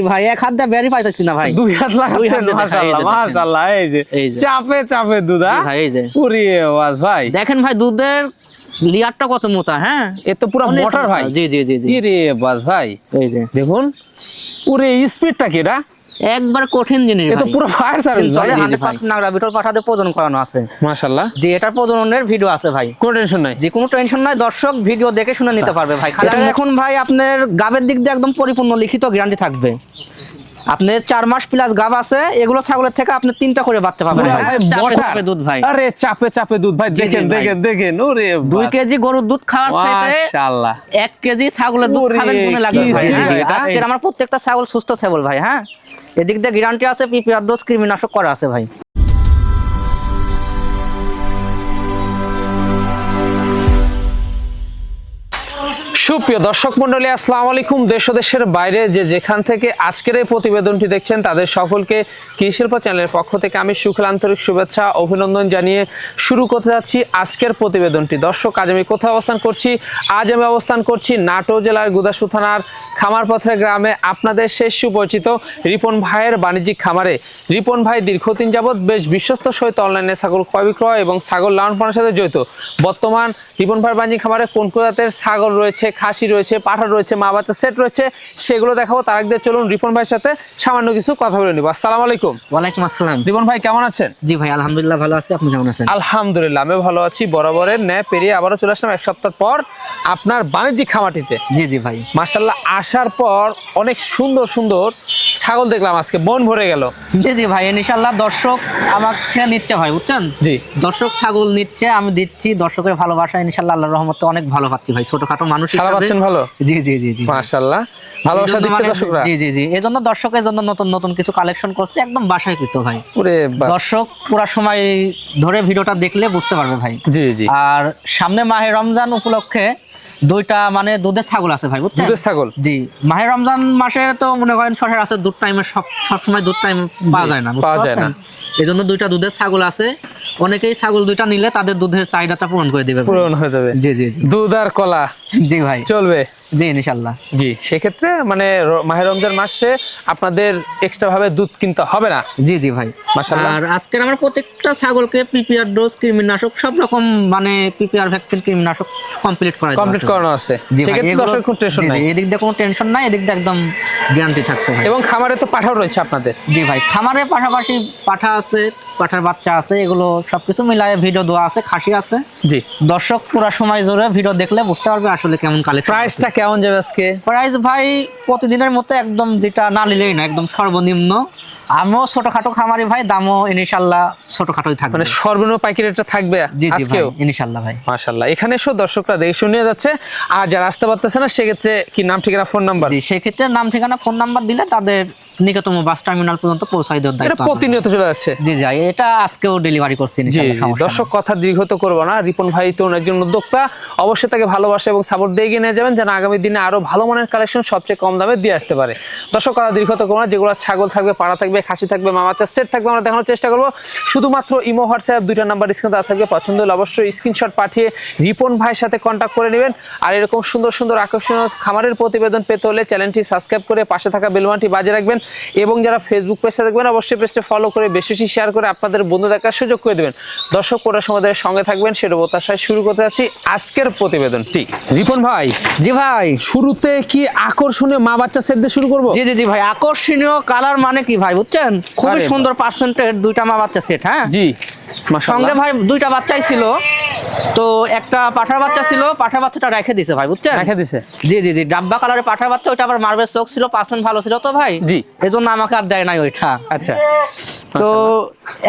ভাই এক হাত দিয়ে বেরি পাইতেছি না ভাই, দুই হাত লাগাচ্ছেন। মাশাআল্লাহ মাশাআল্লাহ, এই যে চাপে চাপে দুধ। ভাই এই যে পুরি আওয়াজ ভাই, দেখেন ভাই দুধের লিয়ারটা কত মোটা। হ্যাঁ এ তো পুরো মোটর ভাই। জি জি জি জি, রে বাস ভাই, এই যে দেখুন পুরো স্পিডটা কি এটা, একবার কঠিন জিনিস। এ তো পুরো ফায়ার সার্ভিস ভাই। 100% নাগরা বিটল পাঠাতে প্রজনন করানো আছে। মাশাআল্লাহ, জি এটার প্রজননের ভিডিও আছে ভাই, কোনো টেনশন নাই। যে কোনো টেনশন নাই, দর্শক ভিডিও দেখে শুনে নিতে পারবে ভাই। এখন ভাই আপনার গাবের দিক দিয়ে একদম পরিপূর্ণ লিখিত গ্যারান্টি থাকবে। আপনার 4 মাস প্লাস গাব আছে, এগুলো ছাগলের থেকে আপনি 3টা করে বাচ্চা পাবেন ভাই। দুধ ভাই, আরে চাপে চাপে দুধ ভাই, দেখেন দেখেন দেখেন। ওরে 2 কেজি গরুর দুধ খাওয়ার চাইতে মাশাআল্লাহ 1 কেজি ছাগলের দুধ খাবেন গুণে লাগবে ভাই। আজকে আমার প্রত্যেকটা ছাগল সুস্থ ছাগল ভাই। হ্যাঁ এদিক দিয়ে গ্যারান্টি আছে, পিপিআর ডোজ কৃমিনাশক করা আছে ভাই। সুপ্রিয় দর্শক মন্ডলী, আসসালামু আলাইকুম। দেশ ও দেশের বাইরে যে যেখান থেকে আজকের এই প্রতিবেদনটি দেখছেন তাদের সকলকে কৃষি শিল্প চ্যানেলের পক্ষ থেকে আমি সুখের আন্তরিক শুভেচ্ছা অভিনন্দন জানিয়ে শুরু করতে যাচ্ছি আজকের প্রতিবেদনটি। দর্শক আজ আমি কোথায় অবস্থান করছি? আজ আমি অবস্থান করছি নাটোর জেলার গুদাসপুর থানার খামারপথের গ্রামে, আপনাদের শেষ সুপরিচিত রিপন ভাইয়ের বাণিজ্যিক খামারে। রিপন ভাই দীর্ঘদিন যাবৎ বেশ বিশ্বস্ত সহিত অনলাইনে ছাগল ক্রয় বিক্রয় এবং ছাগল লালন পালনের সাথে জড়িত। বর্তমান রিপন ভাইয়ের বাণিজ্যিক খামারে কোন কোন জাতের ছাগল রয়েছে, খাসি রয়েছে, পাঠা রয়েছে, মা বাচ্চা সেট রয়েছে, সেগুলো দেখাবো। তার আগে চলুন রিপন ভাইয়ের সাথে সামান্য কিছু কথা বলে নিব। আসসালামু আলাইকুম। ওয়ালাইকুম আসসালাম। রিপন ভাই কেমন আছেন? জি ভাই আলহামদুলিল্লাহ ভালো আছি, আপনি কেমন আছেন? আলহামদুলিল্লাহ আমি ভালো আছি। বরাবরের ন্যায় পেরিয়ে আবারও চলে আসলাম এক সপ্তাহ পর আপনার বাণিজ্যিক খামারটিতে। জি জি ভাই মাশাআল্লাহ, আসার পর অনেক সুন্দর সুন্দর ছাগল দেখলাম, আজকে মন ভরে গেল। জি জি ভাই ইনশাআল্লাহ দর্শক আমাকে নিচ্ছে ভাই, বুঝছেন? জি দর্শক ছাগল নিচ্ছে, আমি দিচ্ছি। দর্শকের ভালোবাসা ইনশাআল্লাহ আল্লাহর রহমতে অনেক ভালো পাচ্ছি ভাই। ছোটখাটো মানুষ সারা পাচ্ছেন ভালো? জি জি জি জি মাশাআল্লাহ, ভালোবাসা দিচ্ছে দর্শকরা। জি জি জি, এজন্য দর্শকের জন্য নতুন নতুন কিছু কালেকশন করছি, একদম বাসায় কৃত ভাই। ওরে বাস। দর্শক পুরো সময় ধরে ভিডিওটা দেখলে বুঝতে পারবে ভাই। জি জি, আর সামনে মাহে রমজান উপলক্ষে 2টা মানে দুধের ছাগল আছে ভাই, বুঝছেন? দুধের ছাগল। জি মাহে রমজান মাসে তো মনে করেন শখের আছে, দুধ টাইমে সব সময় দুধ টাইম পাওয়া যায় না, পাওয়া যায় না। এজন্য 2টা দুধের ছাগল আছে। অনেকেই ছাগল 2টা নিলে তাদের দুধের চাহিদাটা পূরণ করে দিবে, পূরণ হয়ে যাবে। জি জি জি, দুধ আর কলা জি ভাই চলবে। জি ইনশাআল্লাহ। জি, সেক্ষেত্রে মানে মাহে রমজান মাসে আপনাদের এক্সট্রা ভাবে দুধ কিনতে হবে না। জি জি ভাই মাশাআল্লাহ। আর আজকের আমরা প্রত্যেকটা ছাগলকে পিপিআর ডোজ কৃমিনাশক সব রকম মানে পিপিআর ভ্যাকসিন কৃমিনাশক কমপ্লিট করানো আছে। সেক্ষেত্রে দর্শক কোনো টেনশন নাই, এদিক দিয়ে কোনো টেনশন নাই, এদিক দিয়ে একদম গ্যারান্টি থাকছে ভাই। এবং খামারে তো পাঠাও রয়েছে আপনাদের? জি ভাই খামারের পাশাপাশি পাঠা আছে, পাঠার বাচ্চা আছে, এগুলো সবকিছু মিলায়ে ভিডিও দেওয়া আছে, খাসি আছে। জি, দর্শক পুরো সময় জুড়ে ভিডিও দেখলে বুঝতে পারবে আসলে কেমন কালেকশন। প্রাইসটা কেমন যাবে আজকে? প্রাইস ভাই প্রতিদিনের মতো একদম যেটা না নিলেই না, একদম সর্বনিম্ন। আমিও ছোটখাটো খামারি ভাই, দামও ইনশাআল্লাহ ছোটখাটোই থাকবে, মানে সর্বনিম্ন পাইকারি রেটটা থাকবে আজকেও ইনশাআল্লাহ ভাই। মাশাআল্লাহ, এখানে এসে দর্শকরা দেখে শুনে যাচ্ছে। আর যারা আসতে পারতেছে না সেক্ষেত্রে কি নাম ঠিকানা ফোন নাম্বার? জি সেক্ষেত্রে নাম ঠিকানা ফোন নাম্বার দিলে তাদের নিকটতম বাস টার্মিনাল পর্যন্ত পৌঁছাই দেওয়ার দায়িত্ব প্রতিনিয়ত চলে যাচ্ছে। জি জি এটা আজকেও ডেলিভারি করছি জি ইনশাআল্লাহ। দর্শক কথা দীর্ঘত করবো না, রিপন ভাই তো একজন উদ্যোক্তা, অবশ্যই তাকে ভালোবাসা এবং সাপোর্ট দিয়ে এগিয়ে নিয়ে যাবেন, যেন আগামী দিনে আরো ভালো মানের কালেকশন সবচেয়ে কম দামে দিয়ে আসতে পারে। দর্শক কথা দীর্ঘত করবো না, যেগুলো ছাগল থাকবে, পাড়া থাকবে, খাসি থাকবে, মা বাচ্চা সেট থাকবে, আমরা দেখানোর চেষ্টা করবো। শুধুমাত্র ইমো হোয়াটসঅ্যাপ 2টা নাম্বার স্ক্রিনে দেওয়া থাকবে, পছন্দ হলে অবশ্যই স্ক্রিনশট পাঠিয়ে রিপন ভাইয়ের সাথে কন্ট্যাক্ট করে নেবেন। আর এরকম সুন্দর সুন্দর আকর্ষণীয় খামারের প্রতিবেদন পেতে হলে চ্যানেলটি সাবস্ক্রাইব করে পাশে থাকা বেল বাটনটি বাজিয়ে রাখবেন, এবং যারা ফেসবুক পেজটা দেখবেন অবশ্যই পেজটা ফলো করে বেশি বেশি শেয়ার করে আপনাদের বন্ধু দেখার সুযোগ করে দেবেন। দর্শক পুরো সময়ের সঙ্গে থাকবেন, সেটা প্রত্যাশায় শুরু করতে যাচ্ছি আজকের প্রতিবেদনটি। রিপন ভাই, জি ভাই শুরুতে কি আকর্ষণীয় মা বাচ্চা সেট দিয়ে শুরু করবো? জি জি জি ভাই আকর্ষণীয় কালার মানে কি ভাই, বুঝছেন? খুবই সুন্দর পার্সেন্টের 2টা মা বাচ্চা সেট। হ্যাঁ জি সঙ্গে ভাই 2টা বাচ্চাই ছিল, তো একটা পাঠার বাচ্চা ছিল, পাঠার বাচ্চাটা রেখে দিছে ভাই, বুঝছেন? রেখে দিছে। জি জি জি ডাব্বা কালারের পাঠার বাচ্চা, ওইটা আবার মার্বেল চোখ ছিল, পার্সেন্ট ভালো ছিল তো ভাই, জি এজন্য আমাকে আর দেয় নাই ওইটা। আচ্ছা, তো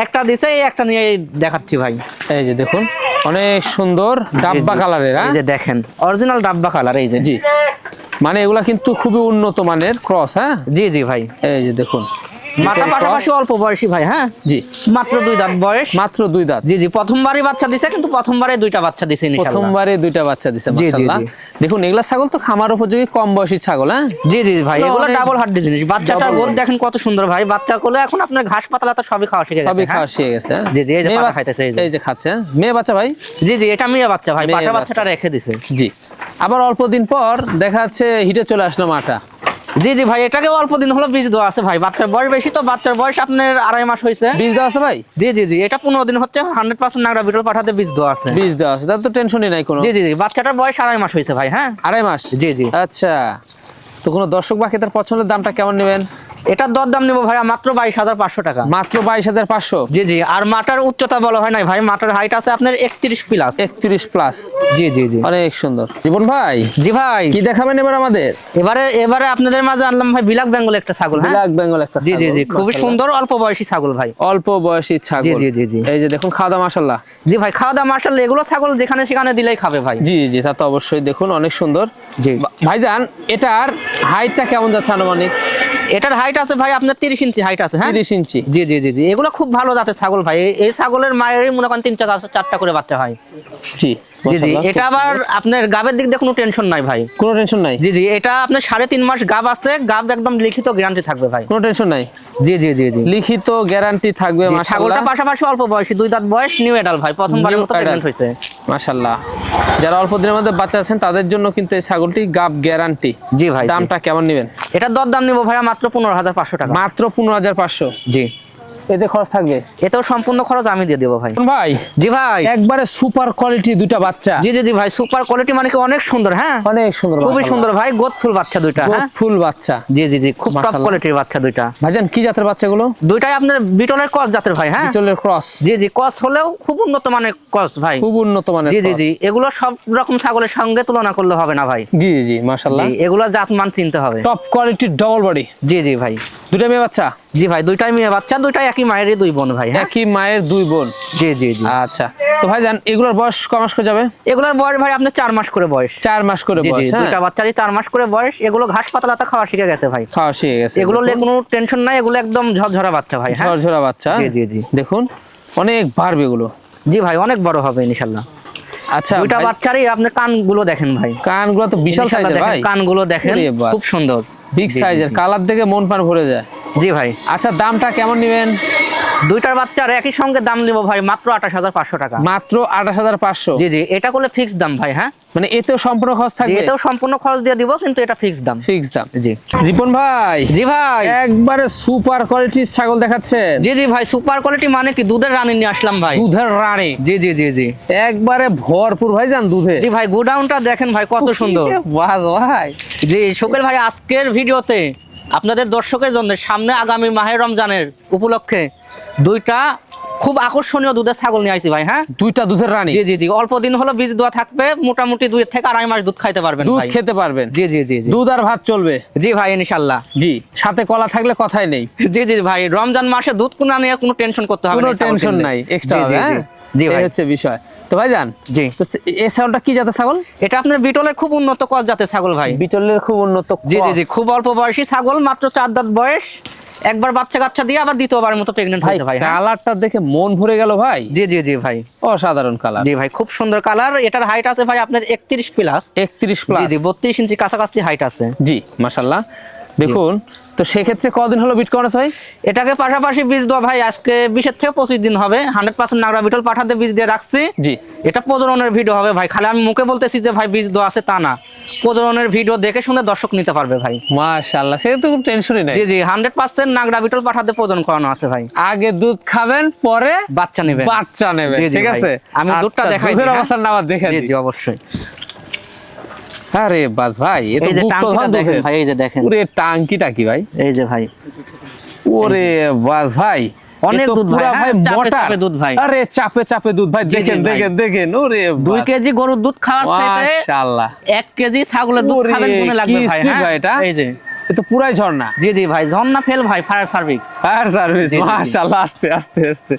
একটা দিছে, একটা নিয়ে দেখাচ্ছি ভাই। এই যে দেখুন অনেক সুন্দর ডাব্বা কালারের। এই যে দেখেন অরিজিনাল ডাব্বা কালার, এই যে জি মানে এগুলা কিন্তু খুবই উন্নত মানের ক্রস। হ্যাঁ জি জি ভাই এই যে দেখুন মাটা পাশাপাশি অল্প বয়সী ভাই। হ্যাঁ জি মাত্র 2 দাঁত বয়স, মাত্র 2 দাঁত। জি জি প্রথমবারই বাচ্চা দিছে, কিন্তু প্রথমবারে 2টা বাচ্চা দিছে ইনশাআল্লাহ। প্রথমবারে 2টা বাচ্চা দিছে জি জি মাশাআল্লাহ। দেখুন এগুলা ছাগল তো খামার উপযোগী কম বয়সী ছাগল। হ্যাঁ জি জি ভাই এগুলো ডাবল হাড্ডি জিনিস। বাচ্চাটার গোদ দেখেন কত সুন্দর ভাই, বাচ্চা কোলে এখন আপনার ঘাস পাতলা তো সবই খাওয়া শিখে গেছে। সবই খাওয়া শিখে গেছে। জি জি এই যে পাতা খাইতেছে, এই যে খাচ্ছে। মেয়ে বাচ্চা ভাই? জি জি এটা মেয়ে বাচ্চা ভাই, পাঠা বাচ্চাটা রেখে দিছে। জি আবার অল্প দিন পর দেখা যাচ্ছে হিটে চলে আসলো মাটা। জি জি ভাই, এটাকে অল্প দিন হলো বীজ দেওয়া আছে ভাই। বাচ্চার বয়স বেশি তো, বাচ্চার বয়স আপনার 2.5 মাস হয়েছে। বীজ দেওয়া আছে ভাই? জি জি জি, এটা 15 দিন হচ্ছে। 100% নাগরা বিটল পাঠাতে বীজ দেওয়া আছে। বীজ দেওয়া আছে, তার তো টেনশনই নাই কোনো। জি জি জি, বাচ্চাটার বয়স 2.5 মাস হয়েছে ভাই। হ্যাঁ, 2.5 মাস। জি জি। আচ্ছা, তো কোনো দর্শক বা ক্রেতার পছন্দের দামটা কেমন নেবেন? এটার দরদাম নেবো ভাই মাত্র 22,500 টাকা। মাত্র 22,500? জি জি। আর মাটার উচ্চতা বলা হয় নাই ভাই, মাটার হাইট আছে আপনার 31 প্লাস। 31 প্লাস। জি জি জি। অনেক সুন্দর। জীবন ভাই, জি ভাই, কি দেখাবেন এবার আমাদের? এবারে আপনাদের মাঝে আনলাম ভাই বিলাক বেঙ্গল একটা ছাগল। হ্যাঁ, ব্ল্যাক বেঙ্গল একটা জি জি ছাগল, জি, খুবই মাশাআল্লাহ। সুন্দর অল্প বয়সী ছাগল ভাই। অল্প বয়সী ছাগল। জি জি জি জি। এই যে দেখুন, খাওয়া দাওয়া মাশাআল্লাহ। জি ভাই, খাওয়া দাওয়া মাশাআল্লাহ, এগুলো ছাগল যেখানে সেখানে দিলেই খাবে ভাই। জি জি, তা তো অবশ্যই। দেখুন অনেক সুন্দর। জি ভাইজান, এটার হাইটটা কেমন যাচ্ছে আনুমানিক? এটার হাইট আছে ভাই আপনার 30 ইঞ্চি হাইট আছে। হ্যাঁ, 30 ইঞ্চি। জি জি জি জি, এগুলো খুব ভালো জাতের ছাগল ভাই। এই ছাগলের মায়েরই মনে করেন 3-4টা করে বাচ্চা হয়। জি জি জি। মাশাআল্লাহ, এটা খুব আবার সুন্দর। আপনার গাবের দিক দিয়ে কোনো টেনশন নাই ভাই। কোনো টেনশন নাই? জি জি, এটা আপনার 3.5 মাস গাব আছে। গাব একদম লিখিত গ্যারান্টি থাকবে ভাই। কোনো টেনশন নাই? জি জি জি জি। লিখিত গ্যারান্টি থাকবে জি, মাশাআল্লাহ। ছাগলটা পাশাপাশি অল্প বয়সী, 2 দাঁত বয়স, নিউ এডাল ভাই, প্রথমবারের New মতো adult। প্রেগন্যান্ট হয়েছে। মাশাআল্লাহ, যারা অল্প দিনের মধ্যে বাচ্চা আছেন তাদের জন্য কিন্তু এই ছাগলটি গাব গ্যারান্টি। জি ভাই। দামটা কেমন নেবেন? এটার দরদাম নিবো ভাইয়া মাত্র 15,500 টাকা। মাত্র 15,500। জি, এতে খরচ থাকবে? এতেও সম্পূর্ণ খরচ আমি দিয়ে দেবো ভাই। ভাই, জি ভাই, একবারে সুপার কোয়ালিটি দুইটা বাচ্চা। জি জি জি ভাই, সুপার কোয়ালিটি মানে কি অনেক সুন্দর। হ্যাঁ, অনেক সুন্দর, খুবই মাশাআল্লাহ। সুন্দর ভাই, গোদফুল বাচ্চা দুইটা। হ্যাঁ, ফুল বাচ্চা। জি জি জি, খুব টপ মাশাআল্লাহ। কোয়ালিটির বাচ্চা দুইটা। ভাইজান, কি জাতের বাচ্চাগুলো? দুইটাই আপনার বিটলের ক্রস জাতের ভাই। হ্যাঁ, বিটলের ক্রস। জি জি, ক্রস হলেও খুব উন্নত মানের ক্রস ভাই। খুব উন্নত মানের জি জি cross। জি, এগুলো সব রকম ছাগলের সঙ্গে তুলনা করলে হবে না ভাই। জি জি মাশাআল্লাহ। জি, এগুলো জাত মান চিনতে হবে। টপ কোয়ালিটির ডবল বডি। জি জি ভাই। দুটো মেয়ে বাচ্চা? জি ভাই, দুইটাই মেয়ে বাচ্চা, দুইটাই একই মায়েরই দুই বোন ভাই। হ্যাঁ, একই মায়ের দুই বোন। জি জি জি। আচ্ছা, তো ভাইজান এগুলোর বয়স কয় মাস করে যাবে? এগুলোর বয়স ভাই আপনার 4 মাস করে বয়স। 4 মাস করে জি জি, বয়স। হ্যাঁ, দুইটা বাচ্চারই 4 মাস করে বয়স। এগুলো ঘাস পাতা খাওয়া শিখে গেছে ভাই। খাওয়া শিখে গেছে। এগুলো নিয়ে দেখুন, কোনো টেনশন নাই, এগুলো একদম ঝরঝরা বাচ্চা ভাই। হ্যাঁ, ঝরঝরা বাচ্চা। জি জি জি। দেখুন অনেক বাড়বে এগুলো। জি ভাই, অনেক বড় হবে ইনশাআল্লাহ। আচ্ছা, দুইটা ভাই, বাচ্চারই আপনি কানগুলো দেখেন ভাই। কানগুলো তো বিশাল ইনশাআল্লাহ সাইজের দেখেন, ভাই। কানগুলো দেখেন, ওরে বাস। খুব সুন্দর, বিগ জি, জি, সাইজের, জি। কালার দেখে মন প্রাণ ভরে যায়। জি ভাই, আচ্ছা, দামটা কেমন নেবেন? দুইটার বাচ্চার একই সঙ্গে দাম নিব ভাই মাত্র 28,500 টাকা। মাত্র 28,500? জি জি, এটা করলে ফিক্স দাম ভাই। হ্যাঁ, মানে এতেও সম্পূর্ণ খরচ জি, থাকবে? এটাও সম্পূর্ণ খরচ দিয়ে দিব, কিন্তু এটা ফিক্স দাম। ফিক্স দাম। জি রিপন ভাই, জি ভাই। একবারে সুপার কোয়ালিটির ছাগল দেখাচ্ছেন। জি জি ভাই, সুপার কোয়ালিটি মানে কি দুধের রানী নিয়ে আসলাম ভাই। দুধের রানী। জি জি জি জি একবারে ভরপুর ভাইজান দুধে। জি ভাই, গোডাউনটা দেখেন ভাই কত সুন্দর। বাস ভাই। জি শোকেল ভাই, আজকের ভিডিওতে আপনাদের দর্শকের জন্য সামনে আগামী মাহে রমজানের উপলক্ষে দুইটা খুব আকর্ষণীয় দুধের ছাগল নিয়ে আইছি ভাই। হ্যাঁ, দুইটা দুধের রানী। জি জি জি, অল্প দিন হলো বীজ দেওয়া থাকবে, মোটামুটি 2 থেকে 2.5 মাস দুধ খাইতে পারবেন দুধ ভাই। খেতে পারবেন। জি জি জি জি দুধ আর ভাত চলবে। জি ভাই, ইনশাআল্লাহ। জি, সাথে কলা থাকলে কথাই নেই। জি জি ভাই, রমজান মাসে দুধ কুনা নিয়ে কোনো টেনশন করতে হবে না। কোনো এই ছাগল টেনশন কিনলে। নাই, এক্সট্রা জি, হবে। জি, হ্যাঁ, জি এই ভাই। হচ্ছে বিষয়। তো ভাইজান, জি, তো এই ছাগলটা কি জাতের ছাগল? এটা আপনার বিটলের খুব উন্নত ক্রস জাতের ছাগল ভাই। বিটলের খুব উন্নত। জি জি জি, খুব অল্প বয়সী ছাগল, মাত্র 4 দাঁত বয়স। একবার বাচ্চা কাচ্চা দিয়ে আবার দ্বিতীয়বার মতো প্রেগন্যান্ট ভাই, হয়েছে ভাই। হ্যাঁ, কালারটা দেখে মন ভরে গেল ভাই। জি জি জি ভাই। অসাধারণ কালার। জি ভাই, খুব সুন্দর কালার। এটার হাইট আছে ভাই আপনার 31 প্লাস। 31 G plus. জি, 32 ইঞ্চি কাছাকাছি হাইট আছে। জি মাশাআল্লাহ। দেখুন, তো সেক্ষেত্রে কদিন হলো বিট করানো ভাই? এটাকে পাশাপাশি বীজ দেওয়া ভাই আজকে 20 থেকে 25 দিন হবে। 100% নাগরা বিটল পাঠাতে বীজ দিয়ে রাখছি। জি। এটা প্রজননের ভিডিও হবে ভাই, খালি আমি মুখে বলতেছি যে ভাই বীজ দেওয়া আছে তা না। প্রজননের ভিডিও দেখে শুনে দর্শক নিতে পারবে ভাই। মাশাআল্লাহ, সেটা তো কোনো টেনশনই নাই। জি জি, 100% নাগরা বিটল পাঠাতে প্রজনন করানো আছে ভাই। আগে দুধ খাবেন, পরে বাচ্চা নেবেন। বাচ্চা নেবেন, জি, জি ঠিক ভাই। আছে? আমি দুধটা আচ্ছা, দেখাই দুধের দিই, হ্যাঁ? অবস্থাটা আবার দেখে জি দিই। জি অবশ্যই। আরে বাস ভাই, এ তো এই যে গুপ্তধন টাঙ্কিটা দেখেন দুধের। ভাই, এই যে দেখেন। ওরে টাঙ্কিটা কি ভাই? এই যে ভাই, ওরে বাস ভাই, অনেক এ তো দুধ ভাই, পুরা হ্যাঁ, চাপে মোটা। চাপে দুধ ভাই। আরে চাপে চাপে দুধ ভাই, জি, জি দেখেন ভাই। দেখেন দেখেন। ওরে 2 বাস, কেজি গরুর দুধ খাওয়ার চাইতে মাশাআল্লাহ। 1 কেজি ছাগলের দুধ ওরে, খাবেন গুণে লাগবে কি ভাই। speed হ্যাঁ, ভাই এটা? এই যে, এ তো পুরাই ঝর্ণা। জি জি ভাই, ঝর্ণা ফেল ভাই, ফায়ার সার্ভিস। Fire service. জি, জি, জি। মাশাআল্লাহ, আস্তে আস্তে আস্তে।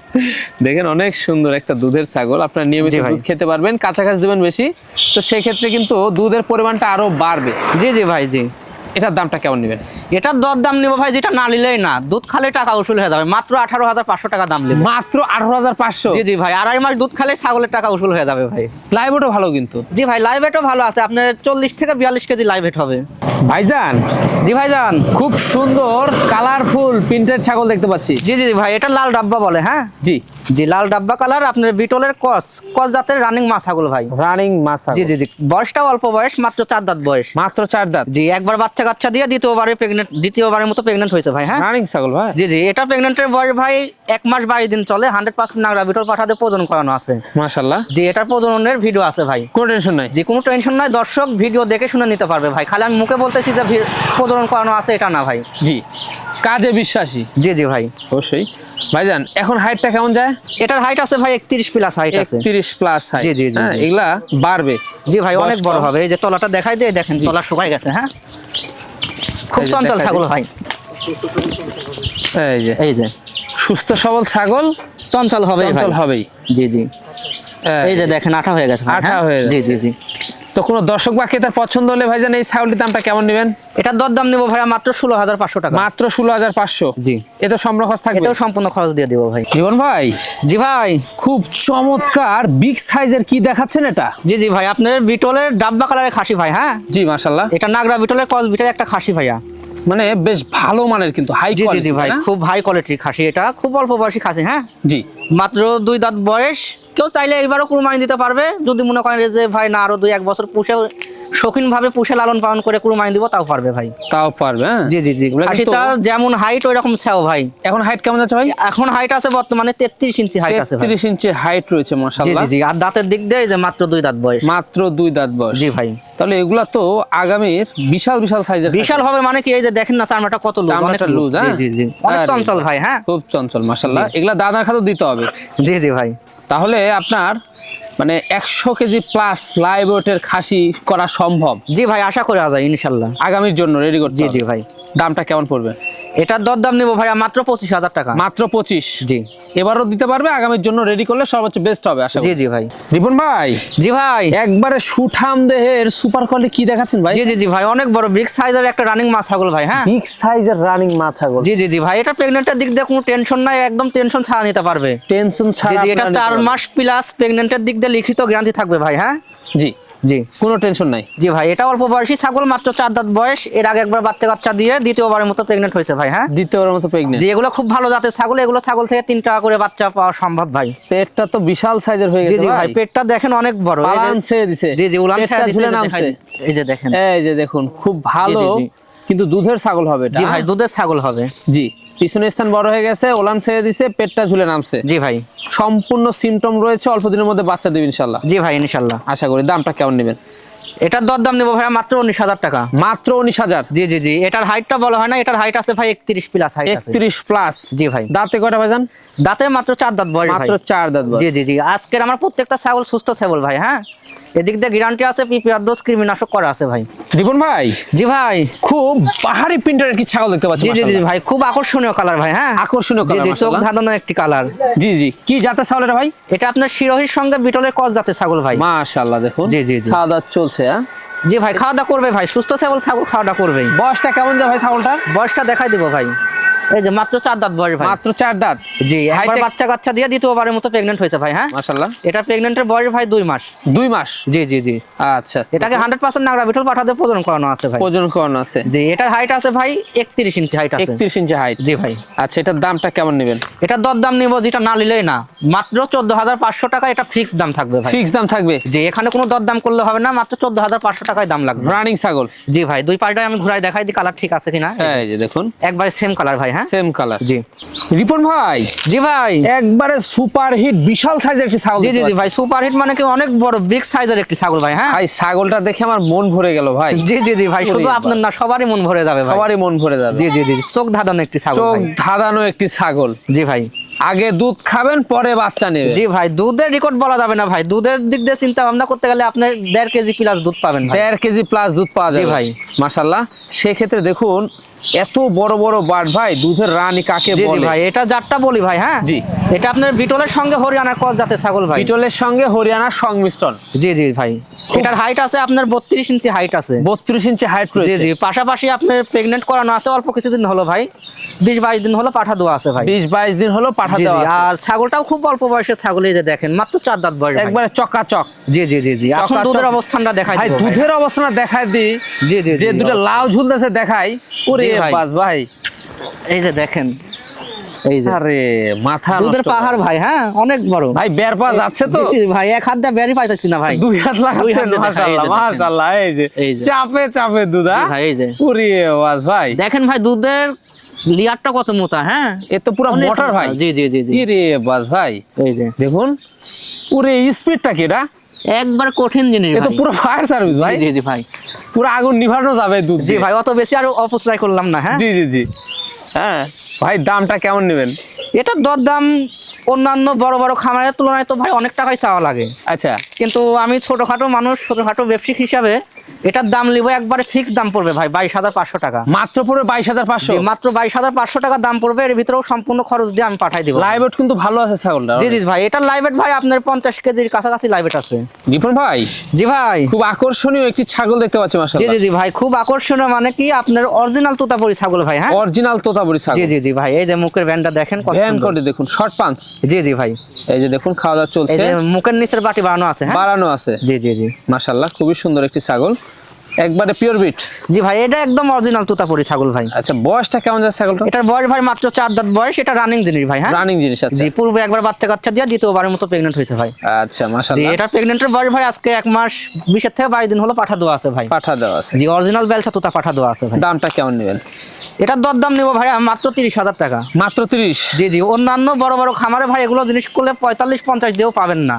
দেখেন অনেক সুন্দর একটা দুধের ছাগল। আপনারা নিয়মিত জি ভাই। দুধ খেতে পারবেন, কাছাকাছি দেবেন বেশি, তো সেই ক্ষেত্রে কিন্তু দুধের পরিমাণটা আরো বাড়বে। জি জি ভাই। জি, এটার দামটা কেমন নেবেন? এটার দরদাম নিব ভাই, যেটা না নিলেই না, দুধ খালে টাকা উসুল হয়ে যাবে। মাত্র 18,500 টাকা দাম নেব। মাত্র 18,500? জি জি ভাই, 2.5 মাস দুধ খালে ছাগলের টাকা উসুল হয়ে যাবে ভাই। লাইভ ওটা ভালো কিন্তু। জি ভাই, লাইভ ওয়েটও ভালো আছে, আপনার 40 থেকে 42 কেজি লাইভ ওয়েট হবে। ভাইজান, জি ভাই যান। খুব সুন্দর কালারফুল প্রিন্টেড ছাগল দেখতে পাচ্ছি। জি জি জি ভাই, এটা লাল ডাব্বা বলে। হ্যাঁ জি জি, লাল ডাব্বা কালার, আপনার বিটলের কস জাতের রানিং মাছাগুলো ভাই। রানিং মাছা। জি জি জি, বয়সটাও অল্প বয়স, মাত্র 4 দাঁত বয়স। মাত্র 4 দাঁত। জি, একবার বাচ্চা বাচ্চা কাচ্চা দিয়ে দ্বিতীয়বারের মতো প্রেগনেন্ট হয়েছে ভাই। হ্যাঁ রানিং ছাগল ভাই। জি জি, এটা প্রেগনেন্টের বয়স ভাই 1 মাস 22 দিন চলে। 100% নাগরা বিটল পাঠাতে প্রজনন করানো আছে। মাশাআল্লাহ। জি, এটার প্রজননের ভিডিও আছে ভাই, কোনো টেনশন নাই। যে কোনো টেনশন নাই, দর্শক ভিডিও দেখে শুনে নিতে পারবে ভাই। খালি আমি মুখে বলতেছি যে প্রজনন করানো আছে, এটা না ভাই। জি, কাজে বিশ্বাসী। জি জি ভাই, অবশ্যই। ভাইজান এখন হাইটটা কেমন যায়? এটার হাইট আছে ভাই 31 প্লাস হাইট আছে। 31 প্লাস হাইট। জি জি জি, জি। এগুলা বাড়বে। জি ভাই, অনেক বয়স বড় কম। হবে। এই যে তলাটা দেখাই দিয়ে দেখেন, তলা শুকাই গেছে। হ্যাঁ, খুব এই যে চঞ্চল দেখাই ছাগল দিই। ভাই। এই যে সুস্থ সবল ছাগল, চঞ্চল হবে ভাই। চঞ্চল হবেই। জি জি, এই যে যে দেখেন আঠা হয়ে গেছে ভাই। আঠা হ্যাঁ? হয়ে জি জি জি। তো কোনো দর্শক বা ক্রেতার পছন্দ হলে ভাইজান এই ছাগলটির দামটা কেমন নেবেন? এটার দরদাম নেবো ভাইয়া মাত্র 16,500 টাকা। মাত্র 16,500। জি, এতে সম্পূর্ণ খরচ থাকবে। এটাও সম্পূর্ণ খরচ দিয়ে দেবো ভাই। জীবন ভাই, জি ভাই। খুব চমৎকার বিগ সাইজের কি দেখাচ্ছেন এটা? জি জি ভাই, আপনার বিটলের ডাব্বা কালারের খাসি ভাই। হ্যাঁ, জি মাশাআল্লাহ। এটা নাগরা বিটলের ক্রস বিটের একটা খাসি ভাইয়া। মানে বেশ ভালো মানের, কিন্তু হাই জি জি কোয়ালিটি জি ভাই, খুব হাই কোয়ালিটির খাসি। এটা খুব অল্প বয়সী খাসি। হ্যাঁ, জি, মাত্র 2 দাঁত বয়স। কেউ চাইলে এবারও কুরবানি দিতে পারবে, যদি মনে করেন যে ভাই না আরো 2-1 বছর পুষে শৌখিন ভাবে পুষে লালন পালন করে কুরবানি দিব, তাও পারবে ভাই। তাও পারবে। হ্যাঁ, জি জি জি, এগুলা কিন্তু- খাসিটা যেমন হাইট ওই রকম ছাও ভাই। এখন হাইট কেমন যাচ্ছে ভাই? এখন হাইট আছে বর্তমানে 33 ইঞ্চি হাইট আছে ভাই। 33 ইঞ্চি হাইট রয়েছে জি মাশাআল্লাহ। জি জি, আর দাঁতের দিক দিয়ে এই যে মাত্র 2 দাঁত বয়স। মাত্র 2 দাঁত বয়স। জি ভাই, তাহলে এগুলা তো আগামীর বিশাল বিশাল সাইজের। বিশাল হবে মানে কি, এই যে দেখেন না চামড়াটা কত লুজ, অনেক চামড়াটা লুজ। loose, হ্যাঁ? জি জি জি, অনেক আরে চঞ্চল ভাই। হ্যাঁ, খুব চঞ্চল মাশাআল্লাহ। এগুলা দানার খাদ্য দিতে হবে। জি জি ভাই। তাহলে আপনার মানে 100 কেজি প্লাস লাইভ ওয়েটের খাসি করা সম্ভব জি ভাই, আশা করা যায় ইনশাল্লাহ। আগামীর জন্য রেডি করতে জি হবে। জি ভাই, দামটা কেমন পড়বে? এটার দরদাম নেবো ভাইয়া মাত্র 25,000 টাকা। মাত্র 25। জি এবারও দিতে পারবে, আগামীর জন্য রেডি করলে সর্বোচ্চ বেস্ট হবে আশা জি করি। জি ভাই। রিপন ভাই, জি ভাই। একবারে সুঠাম দেহের সুপার কোয়ালিটি কি দেখাচ্ছেন ভাই? জি জি জি ভাই, অনেক বড় বিগ সাইজের একটা রানিং মাছ ছাগল ভাই। হ্যাঁ, বিগ সাইজের রানিং মা ছাগল। জি জি জি ভাই, এটা প্রেগনেন্টের দিক দিয়ে কোনো টেনশন নাই, একদম টেনশন ছাড়া নিতে পারবে। টেনশন জি ছাড়া জি, এটা আপনারা 4 নিতে মাস প্লাস প্রেগনেন্টের দিক দিয়ে লিখিত গ্যারান্টি থাকবে ভাই। হ্যাঁ, পারবেন। জি, জি কোনো টেনশন নাই। জি ভাই, এটা অল্প বয়সী ছাগল, মাত্র 4 দাঁত বয়স। এর আগে একবার বাচ্চা কাচ্চা দিয়ে দ্বিতীয়বারের মতো প্রেগনেন্ট হয়েছে ভাই। হ্যাঁ, দ্বিতীয়বার মতো প্রেগনেন্ট। জি, এগুলো খুব ভালো জাতের ছাগল। এগুলো ছাগল থেকে 3 টাকা করে বাচ্চা পাওয়া সম্ভব ভাই। পেটটা তো বিশাল সাইজের হয়ে জি গেছে জি ভাই, ভাই। পেটটা দেখেন অনেক বড়। এই যে- পালান ছেড়ে দিছে। জি জি, উলান পেটটা ছেড়ে দিছে, ঝুলে এই যে নামছে। দেখাই- এই যে দেখেন। এই যে দেখুন, খুব ভালো, জি, জি। কিন্তু দুধের ছাগল হবে এটা। জি ভাই, দুধের ছাগল হবে। জি, পিছনের স্থান বড় হয়ে গেছে, ওলান ছেড়ে দিছে, পেটটা ঝুলে নামছে। জি ভাই, সম্পূর্ণ সিমটম রয়েছে, অল্প দিনের মধ্যে বাচ্চা দেবে ইনশাআল্লাহ। জি ভাই ইনশাল্লাহ। আশা করি। দামটা কেমন নেবেন? এটার দরদাম নেবো ভাইয়া মাত্র 19,000 টাকা। মাত্র 19,000। জি জি জি, এটার হাইটটা বলা হয় না, এটার হাইট আছে ভাই 31 প্লাস হাইট আছে। 31 প্লাস। জি ভাই। দাঁতে কয়টা ভাইজান? দাঁতে মাত্র 4 দাঁত বয়স ভাই। মাত্র 4 দাঁত বয়স। জি জি জি, আজকের আমার প্রত্যেকটা ছাগল সুস্থ ছাগল ভাই। হ্যাঁ, এদিক দিয়ে গ্যারান্টি আছে, পিপিআর ডোজ কৃমিনাশক করা আছে ভাই। রিপন ভাই, জি ভাই। খুব পাহাড়ি প্রিন্টারের কি ছাগল দেখতে পাচ্ছি? জি জি জি মাশাআল্লাহ। ভাই, খুব আকর্ষণীয় কালার ভাই। হ্যাঁ, আকর্ষণীয় জি কালার জি, চোখ মাশাআল্লাহ। ধাঁধানো একটি কালার। জি জি, কি জাতের ছাগল এটা ভাই? এটা আপনার শিরোহির সঙ্গে বিটলের ক্রস জাতের ছাগল ভাই। মাশাআল্লাহ, দেখুন জি, জি, জি। খাওয়া দাওয়া চলছে। হ্যাঁ, জি ভাই, খাওয়া দাওয়া করবে ভাই, সুস্থ ছাগল ছাগল খাওয়া দাওয়া করবেই। বয়সটা কেমন যায় ভাই ছাগলটার? বয়সটা দেখাই দিব ভাই। এই যে মাত্র 4 দাঁত বয়স ভাই। মাত্র 4 দাঁত। জি, একবার High-tech- বাচ্চা কাচ্চা দিয়ে দ্বিতীয়বারের মতো প্রেগনেন্ট হয়েছে ভাই। হ্যাঁ, মাশাআল্লাহ। এটা প্রেগনেন্টের বয়স ভাই 2 মাস। 2 মাস। জি জি জি, আচ্ছা, এটাকে 100% নাগরা বিটল পাঠাতে প্রজনন করানো আছে ভাই। ওজন করানো আছে। জি, এটার হাইট আছে ভাই 31 ইঞ্চি হাইট আছে। 31 ইঞ্চি হাইট। জি ভাই। আচ্ছা, এটার দামটা কেমন নেবেন? এটার দরদাম নিব, যেটা না নিলেই না, মাত্র 14,500 টাকা। এটা ফিক্স দাম থাকবে ভাই। ফিক্স দাম থাকবে। জি, এখানে কোনো দরদাম করলে হবে না, মাত্র 14,500 টাকায় দাম লাগবে। রানিং ছাগল। জি ভাই, দুই পাশটায় আমি ঘুরাই দেখাই দিই কালার ঠিক আছে কিনা। এই যে দেখুন, একবারে সেম কালার ভাই। হ্যাঁ, সেম কালার। জি রিপন ভাই, জি ভাই। একবারে সুপার হিট বিশাল সাইজের একটি ছাগল। জি জি দেখতে জি ভাই, সুপার হিট মানে কি অনেক বড় বিগ সাইজের একটি ছাগল ভাই। হ্যাঁ, ভাই ছাগলটা দেখে আমার মন ভরে গেল ভাই। জি জি জি ভাই, শুধু ওরে আপনার না, সবারই মন ভরে যাবে ভাই। সবারই মন ভরে যাবে। জি জি জি, চোখ ধাঁধানো একটি ছাগল চোখ ভাই। ধাঁধানো একটি ছাগল। জি ভাই। আগে দুধ খাবেন, পরে বাচ্চা নেবে। জি ভাই, দুধের রেকর্ড বলা যাবে না ভাই। দুধের দিক দিয়ে চিন্তা ভাবনা করতে গেলে আপনি 1.5 কেজি প্লাস দুধ পাবেন ভাই। 1.5 কেজি প্লাস দুধ পাওয়া যাবে জি ভাই। মাশাআল্লাহ। সেক্ষেত্রে দেখুন, এত বড় বড় বাট ভাই, দুধের রানী কাকে জি জি বলে? ভাই, এটা জাতটা বলি ভাই। হ্যাঁ, জি। এটা আপনার বিটলের সঙ্গে হরিয়ানার ক্রস জাতের ছাগল ভাই। বিটলের সঙ্গে হরিয়ানার সংমিশ্রণ। জি জি ভাই, এটার হাইট আছে আপনার 32 ইঞ্চি হাইট আছে। 32 ইঞ্চি হাইট জি রয়েছে। জি, পাশাপাশি আপনার প্রেগনেন্ট করানো আছে অল্প কিছুদিন হলো ভাই, 20-22 দিন হলো পাঠা দেওয়া আছে ভাই। 20-22 দিন হলো পাঠা জি দেওয়া জি, আছে। আর ছাগলটাও খুব অল্প বয়সের ছাগল। এই যে দেখেন, মাত্র 4 দাঁত বয়স ভাই। একবারে চকাচক। জি জি জি জি, এখন চকাচক। দুধের অবস্থানটা দেখাই ভাই দিব ভাই। দুধের অবস্থা দেখায় দি। জি জি যে জি, দুটো অবশ্যই। লাউ ঝুলতেছে দেখাই। ওরে জি ভাই। বাস ভাই, এই যে দেখেন, এই যে আরে মাথা দুধের পাহাড় ভাই, হ্যাঁ অনেক বড় ভাই, বের পা যাচ্ছে তো জি, জি, ভাই এক হাত দিয়ে বেরই পাইতেছি না ভাই, 2 হাত লাগাচ্ছেন, দিয়ে দেখা, এই যে মাশাআল্লাহ দেখেন। মাশাআল্লাহ। এই যে এই যে। চাপে চাপে দুধ, জি ভাই, এই যে পুরি ওয়াজ ভাই, দেখেন ভাই দুধের লিয়ারটা কত মোটা, হ্যাঁ এ তো পুরো অনেক মোটর ভাই। মোটা। জি জি জি জি কি রে বাস ভাই, এই যে দেখুন পুরো স্পিডটা কি এটা, একবার কঠিন জিনিস এ তো ভাই। পুরো ফায়ার সার্ভিস ভাই, জি জি ভাই, পুরো আগুন নিভানো যাবে দুধ জি দিয়ে। ভাই অত বেশি আর অপচয় করলাম না, হ্যাঁ জি জি জি। হ্যাঁ ভাই, দামটা কেমন নেবেন? এটার দরদাম অন্যান্য বড় বড় খামারের তুলনায় তো ভাই অনেক টাকাই চাওয়া লাগে, আচ্ছা, কিন্তু আমি ছোটখাটো মানুষ, ছোটখাটো ব্যবসায়িক হিসাবে এটার দাম নিব একবারে ফিক্স দাম পড়বে ভাই 22,500 টাকা। মাত্র পুরো 22,500। জি, মাত্র 22,500 টাকা দাম পড়বে, এর ভিতরেও সম্পূর্ণ খরচ দিয়ে আমি পাঠাই দিব। লাইভ ওয়েট কিন্তু ভালো আছে ছাগলটা। জি জি ভাই, এটার লাইভেট ভাই আপনার 50 কেজির কাছাকাছি লাইভেট আছে। দীপন ভাই, জি ভাই, খুব আকর্ষণীয় একটি ছাগল দেখতে পাচ্ছি জি মাশাআল্লাহ। জি জি ভাই, খুব আকর্ষণীয়, মানে কি আপনার অরিজিনাল তোতাপুরি ছাগল ভাই, হ্যাঁ অরিজিনাল তোতাপুরি ছাগল। জি জি জি ভাই, এই যে মুখের ব্যান্ডটা দেখেন কত ভ্যান সুন্দর। করে দেখুন, শর্ট পাঞ্চ। জি জি ভাই, এই যে দেখুন খাওয়া দাওয়া এই চলছে, যে মুখের নিচের বাটি বানানো আছে, হ্যাঁ বাড়ানো আছে। জি জি জি মাশাআল্লাহ, খুবই সুন্দর একটি ছাগল, একবারে পিওর বিট। জি ভাই, এটা একদম অরিজিনাল তোতাপুরি ছাগল ভাই। আচ্ছা, বয়সটা কেমন যাচ্ছে ছাগলটা? এটার বয়স ভাই মাত্র 4 দাঁত বয়স, এটা রানিং জিনিস ভাই, হ্যাঁ রানিং জিনিস আছে। জি, পূর্বে একবার বাচ্চা কাচ্চা দিয়ে দ্বিতীয়বারের মতো প্রেগনেন্ট হয়েছে ভাই। আচ্ছা জি, মাশাআল্লাহ, এটা প্রেগনেন্টের বয়স ভাই আজকে 1 মাস 20 থেকে 22 দিন হলো পাঠা দেওয়া আছে ভাই। পাঠা দেওয়া আছে। জি, অরিজিনাল বেলচা তোতা পাঠা দেওয়া আছে ভাই। দামটা কেমন নেবেন? এটার দরদাম নেবো ভাই মাত্র 30,000 টাকা। মাত্র 30। জি জি, অন্যান্য বড় বড় খামারে ভাই এগুলো জিনিস করলে 45-50 দিয়েও পাবেন না।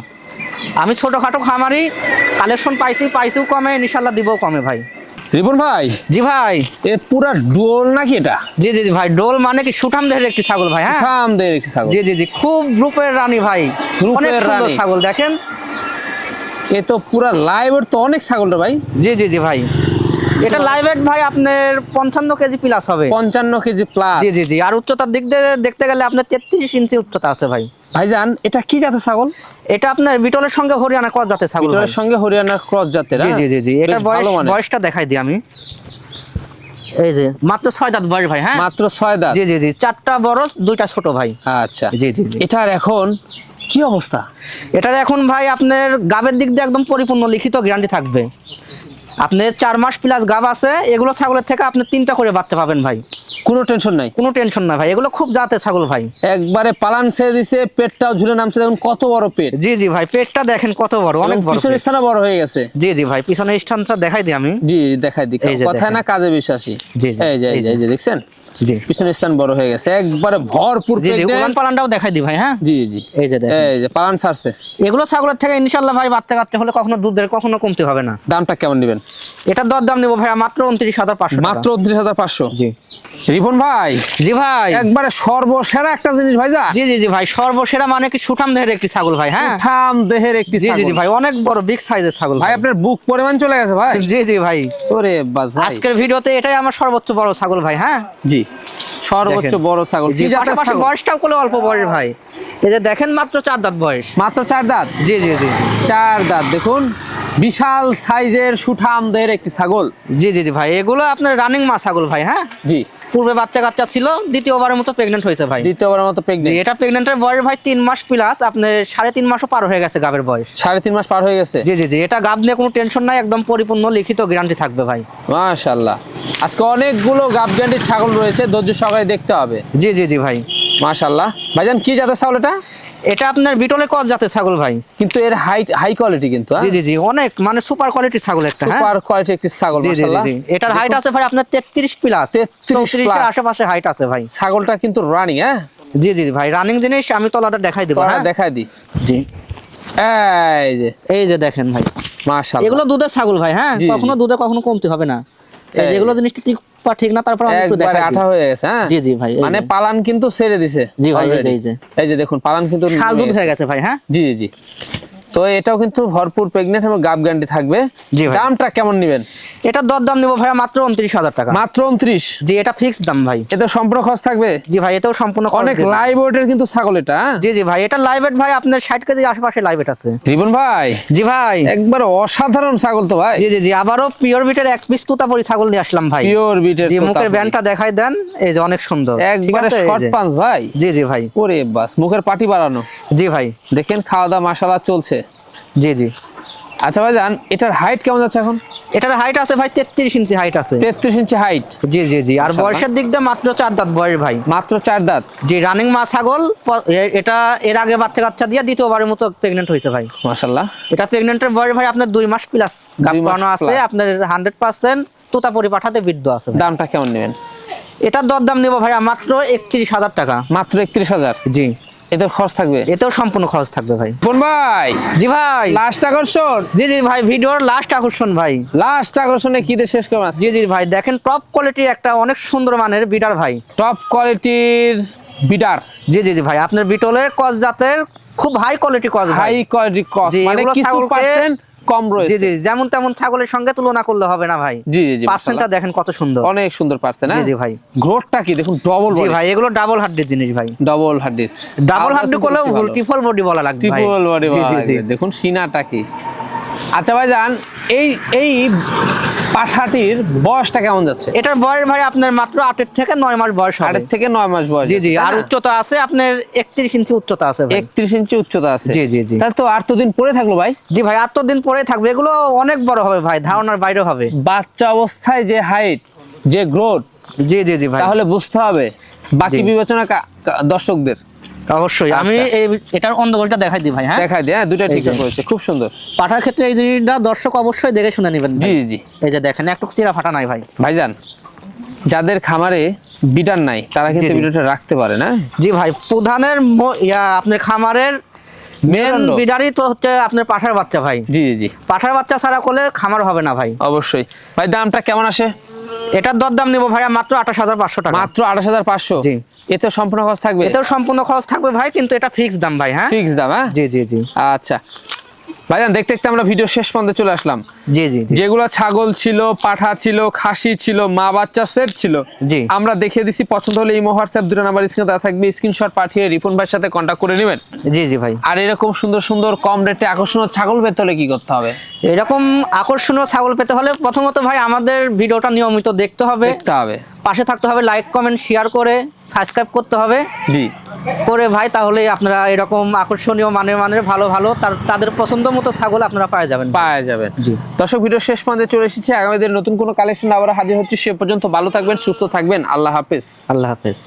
আমি ছোটখাটো খামারি, কালেকশন পাইছিও কমে, ইনশাল্লাহ দিবও কমে ভাই। রিপন ভাই, জি ভাই, এ পুরা ডোল নাকি এটা? জি জি জি ভাই, ডোল মানে কি সুঠাম দেহের একটি ছাগল ভাই, হ্যাঁ থাম দেয় একটি ছাগল। জি জি জি, খুব রূপের রানী ভাই, রূপের অনেক সুন্দর রানী। ছাগল দেখেন। এ তো পুরা লাইভ তো অনেক ছাগলটা ভাই। জি জি জি ভাই, এটা লাইভ ওয়েট ভাই আপনার 55 কেজি প্লাস হবে। 55 কেজি প্লাস। জি জি জি, আর উচ্চতার দিক দিয়ে দেখতে গেলে আপনার 33 ইঞ্চি উচ্চতা আছে ভাই। ভাইজান, এটা কি জাতের ছাগল? এটা আপনার বিটলের সঙ্গে হরিয়ানা ক্রস জাতের ছাগল ভাই। বিটলের সঙ্গে হরিয়ানার ক্রস জাতের। জি জি জি জি, বেশ এটার ভালো মানের। বয়সটা দেখাই দিই আমি। এই যে মাত্র 6 দাঁত বয়স ভাই, হ্যাঁ মাত্র 6 দাঁত। জি জি জি, 4টা বড় 2টা ছোট ভাই। আচ্ছা, জি জি জি, এটার এখন কি অবস্থা? এটার এখন ভাই আপনার গাবের দিক দিয়ে একদম পরিপূর্ণ লিখিত গ্যারান্টি থাকবে। আপনার 4 মাস প্লাস গাব আছে, এগুলো ছাগলের থেকে আপনি 3টা করে বাচ্চা পাবেন ভাই, কোনো টেনশন নাই। কোনো টেনশন না ভাই, এগুলো খুব জাতের ছাগল ভাই। একবারে পালান ছেড়ে দিছে, পেটটাও ঝুলে নামছে, দেখুন কত বড় পেট। জি জি ভাই, পেটটা দেখেন কত বড়, অনেক বড় পিছনের পেট। স্থানে বড় হয়ে গেছে। জি জি ভাই, পিছনের স্থানটা দেখাই দিই আমি। জি দেখাই দিই, এই যে কথায় দেখেন। না কাজে বিশ্বাসী। জি, জি, এই যে এই এই যে যে। এই যে দেখছেন, জি পিছনের স্থান বড় হয়ে গেছে, একবারে ভরপুর জি জি, pregnant। উলান পালানটাও দেখাই দিই ভাই, হ্যাঁ জি জি, এই যে দেখেন। এই যে পালান ছাড়ছে। এগুলো ছাগলের থেকে ইনশাল্লাহ ভাই বাচ্চা কাচ্চা হলে কখনো দুধের কখনো কমতে হবে না। দামটা কেমন নেবেন? এটার দরদাম নেবো ভাই মাত্র 29,500 টাকা। মাত্র 29,500। জি রিপন ভাই, জি ভাই, একবারে সর্বসেরা একটা জিনিস ভাইজা। জি জি জি ভাই, সর্বসেরা মানে কি সুঠাম দেহের একটি ছাগল ভাই, হ্যাঁ ঠাম দেহের একটি জি জি ছাগল। জি ভাই, অনেক বড় বিগ সাইজের ছাগল ভাই আপনার বুক পরিমাণ চলে গেছে ভাই। জি জি ভাই, ওরে বাস ভাই, আজকের ভিডিওতে এটাই আমার সর্বোচ্চ বড় ছাগল ভাই, হ্যাঁ জি সর্বোচ্চ দেখেন। বড় ছাগল। জি, কি জাতের পাশাপাশি ছাগল? বয়সটাও করলে অল্প বয়স ভাই, এই যে দেখেন মাত্র 4 দাঁত বয়স। মাত্র 4 দাঁত। জি জি জি 4 দাঁত, দেখুন বিশাল সাইজের সুঠাম দেহের একটি ছাগল। জি জি জি ভাই, এগুলো আপনার রানিং মা ছাগল ভাই, হ্যাঁ জি, পূর্বে বাচ্চা কাচ্চা ছিল, দ্বিতীয়বারের মতো প্রেগনেন্ট হয়েছে ভাই। দ্বিতীয়বারের মতো জি, প্রেগনেন্ট। এটা প্রেগনেন্টের বয়স ভাই 3 মাস প্লাস, আপনার 3.5 মাসও পার হয়ে গেছে গাবের বয়স। 3.5 মাস পার হয়ে গেছে। জি জি জি, এটা গাব নিয়ে কোনো টেনশন নাই, একদম পরিপূর্ণ লিখিত গ্যারান্টি থাকবে ভাই। মাশাআল্লাহ, আজকে অনেকগুলো গাবগান্ডি ছাগল রয়েছে, ধৈর্য সহকারে দেখতে হবে। জি জি জি ভাই, মাশাআল্লাহ। ভাইজান, কি জাতের ছাগল এটা? এটা আপনার বিটলের ক্রস জাতের ছাগল ভাই। কিন্তু এর হাই কোয়ালিটি কিন্তু। জি জি জি, অনেক মানে সুপার কোয়ালিটির ছাগল একটা, হ্যাঁ সুপার কোয়ালিটি একটি ছাগল জি জি জি মাশাআল্লাহ। জি, এটার হাইট আছে ভাই আপনার 33 প্লাস, 33 34 এর আশেপাশে হাইট আছে ভাই। ছাগলটা কিন্তু রানিং। হ্যাঁ, জি জি জি ভাই, রানিং জিনিস, আমি তলাটা দেখাই দেবো, হ্যাঁ দেখাই দি। জি, এই যে এই যে দেখেন ভাই, মাশাআল্লাহ, এগুলো দুধের ছাগল ভাই, হ্যাঁ জি, জি। কখনো দুধে কখনো কমতে হবে না। এই এই। যেগুলো জিনিস ঠিক না, তারপর আমি একটু একবারে দেখাই আঠা দিই। হয়ে গেছে। হ্যাঁ জি জি ভাই, এই মানে যে। পালান কিন্তু ছেড়ে দিছে। জি ভাই, এই যে, already। এই যে। এই যে দেখুন পালান কিন্তু শাল নেমে দুধ হয়ে গেছে ভাই, হ্যাঁ জি জি জি। তো এটাও কিন্তু ভরপুর প্রেগনেন্ট এবং গাব গ্যারান্টি থাকবে। জি ভাই। দামটা কেমন নেবেন? এটার দরদাম নেবো ভাই মাত্র 29,000 টাকা। মাত্র 29। জি, এটা ফিক্সড দাম ভাই। এতে সম্পূর্ণ খরচ থাকবে। জি ভাই, এটাও সম্পূর্ণ খরচ অনেক দিয়ে দেব। লাইভ ওয়েটের কিন্তু ছাগল এটা। হ্যাঁ? জি জি ভাই, এটা লাইভ ওয়েট ভাই আপনার 60 কেজির আশেপাশে লাইভ ওয়েট আছে। রিবন ভাই, জি ভাই, একবার অসাধারণ ছাগল তো ভাই। জি জি জি, আবারও পিওর বিটের এক পিস তোতাপুরি ছাগল নিয়ে আসলাম ভাই। পিওর বিটের জি, মুখের তোতাপুরি। ব্যান্ডটা দেখাই দেন, এই যে অনেক সুন্দর, ঠিক একবারে আছে, এই শর্ট যে। পাঞ্চ ভাই। জি জি ভাই, ওরে বাস, মুখের পাটি বাড়ানো। জি ভাই, দেখেন খাওয়া দাওয়া মাশাআল্লাহ চলছে। জি জি, আচ্ছা ভাইজান, এটার হাইট কেমন যাচ্ছে এখন? এটার হাইট আছে ভাই 33 ইঞ্চি হাইট আছে। 33 ইঞ্চি হাইট। জি জি জি। আর মাশাআল্লাহ। বয়সের দিক দিয়ে মাত্র 4 দাঁত বয়স ভাই। মাত্র 4 দাঁত। জি, রানিং মা ছাগল। এটা এর আগে বাচ্চা কাচ্চা দিয়ে দ্বিতীয়বারের মতো প্রেগনেন্ট হয়েছে ভাই। মাশাআল্লাহ। এটা প্রেগনেন্টের বয়স ভাই আপনার 2 মাস প্লাস গাব 2 মাস করানো আছে। plus। আপনার 100% তোতাপুরি পাঠাতে বিদ্য আছে ভাই। দামটা কেমন নেবেন? এটার দরদাম নেব ভাই মাত্র 31,000 টাকা। মাত্র 31,000। জি। এতে খরচ থাকবে? এতেও সম্পূর্ণ খরচ থাকবে ভাই। বোন ভাই। জি ভাই। লাস্ট আকর্ষণ। জি জি ভাই, ভিডিওর লাস্ট আকর্ষণ ভাই। লাস্ট আকর্ষণে কি দিয়ে শেষ করবেন? জি জি ভাই, দেখেন টপ কোয়ালিটি একটা অনেক সুন্দর মানের বিডার ভাই। টপ কোয়ালিটির বিডার। জি জি জি ভাই, আপনার বিটলের কস জাতের খুব হাই কোয়ালিটি কস ভাই। হাই কোয়ালিটি ক্রস, জি, মানে এগুলো কিছু ছাগলকে- পার্সেন্ট কম জি রয়েছে। জি, যেমন তেমন ছাগলের সঙ্গে তুলনা করলে হবে না ভাই। জি জি জি। পার্সেন্টটা দেখেন কত সুন্দর। অনেক সুন্দর পার্সেন্ট। জি জি ভাই। গ্রোথটা কি দেখুন, ডবল জি বডি। ভাই, এগুলো ডাবল হাড্ডির জিনিস ভাই। ডবল হাড্ডি। ডাবল হাড্ডি করলেও ভুল, ট্রিপল বডি বলা লাগবে ভাই। ট্রিপল বডি জি, জি, জি। দেখুন সিনাটা কি। আচ্ছা ভাইজান, এই এই পাঠাটির বয়সটা কেমন যাচ্ছে? এটার বয়স ভাই আপনার মাত্র 8 থেকে 9 মাস বয়স হবে। 8 থেকে 9 মাস বয়স। জি জি। তাই আর না? উচ্চতা আছে আপনার 31 ইঞ্চি উচ্চতা আছে ভাই। 31 ইঞ্চি উচ্চতা আছে। জি, জি, জি। তাহলে তো আর তো দিন পরে থাকলো ভাই। জি ভাই, আর তো দিন পরে থাকবে। এগুলো অনেক বড় হবে ভাই, ধারণার বাইরে হবে। বাচ্চা অবস্থায় যে হাইট, যে গ্রোথ, জি জি জি ভাই। তাহলে বুঝতে হবে বাকি জি। বিবেচনা দর্শকদের। অবশ্যই আমি আচ্ছা। এটার অন্ধকোলটা দেখাই দিই ভাই। হ্যাঁ, দেখাই দিয়ে, দুটো এই ঠিক যে। করেছে, খুব সুন্দর। পাঠার ক্ষেত্রে এই জিনিসটা দর্শক অবশ্যই দেখে শুনে নেবেন ভাই। জি জি। এই যে দেখেন একটু চিরা ফাটা নাই ভাই। ভাইজান, যাদের খামারে বিডার নাই তারা কিন্তু জি, জি। ভিডিওটা রাখতে পারে না? জি ভাই, প্রধানের আপনার খামারের মেন মেরুদণ্ড। বিডারই তো হচ্ছে আপনার পাঠার বাচ্চা ভাই। জি জি জি। পাঠার বাচ্চা ছাড়া করলে খামার হবে না ভাই। অবশ্যই। ভাই দামটা কেমন আসে? এটার দরদাম নেবো ভাই মাত্র 28,500 টাকা। মাত্র 28,500। জি। এতে সম্পূর্ণ খরচ থাকবে? এতেও সম্পূর্ণ খরচ থাকবে ভাই, কিন্তু এটা ফিক্স দাম ভাই। হ্যাঁ, ফিক্স দাম। হ্যাঁ জি জি জি। আচ্ছা ভাইজান, দেখতে দেখতে আমরা ভিডিও শেষ পর্যন্ত চলে আসলাম। জি জি জি। যেগুলো ছাগল ছিল, পাঠা ছিল, খাসি ছিল, মা বাচ্চা সেট ছিল, জি। আমরা দেখিয়ে দিছি। পছন্দ হলে ইমো হোয়াটসঅ্যাপ দুটো নাম্বার স্ক্রিনে দেওয়া থাকবে, স্ক্রিনশট পাঠিয়ে রিপন ভাইয়ের সাথে কন্ট্যাক্ট করে নেবেন। জি জি ভাই। আর এরকম সুন্দর সুন্দর কম রেটে আকর্ষণীয় ছাগল পেতে হলে কি করতে হবে? এরকম আকর্ষণীয় ছাগল পেতে হলে প্রথমত ভাই আমাদের ভিডিওটা নিয়মিত দেখতে হবে, দেখতে হবে। পাশে থাকতে হবে, লাইক কমেন্ট শেয়ার করে সাবস্ক্রাইব করতে হবে জি। করে ভাই, তাহলে আপনারা এরকম আকর্ষণীয় মানের ভালো ভালো তাদের পছন্দ মতো ছাগল আপনারা পাওয়া যাবেন। পাওয়া যাবে। জি। দর্শক, ভিডিও শেষ পর্যন্ত চলে এসেছে। আগামী দিনে নতুন কোনো কালেকশন আবার হাজির হচ্ছে। সে পর্যন্ত ভালো থাকবেন, সুস্থ থাকবেন। আল্লাহ হাফেজ। আল্লাহ হাফেজ।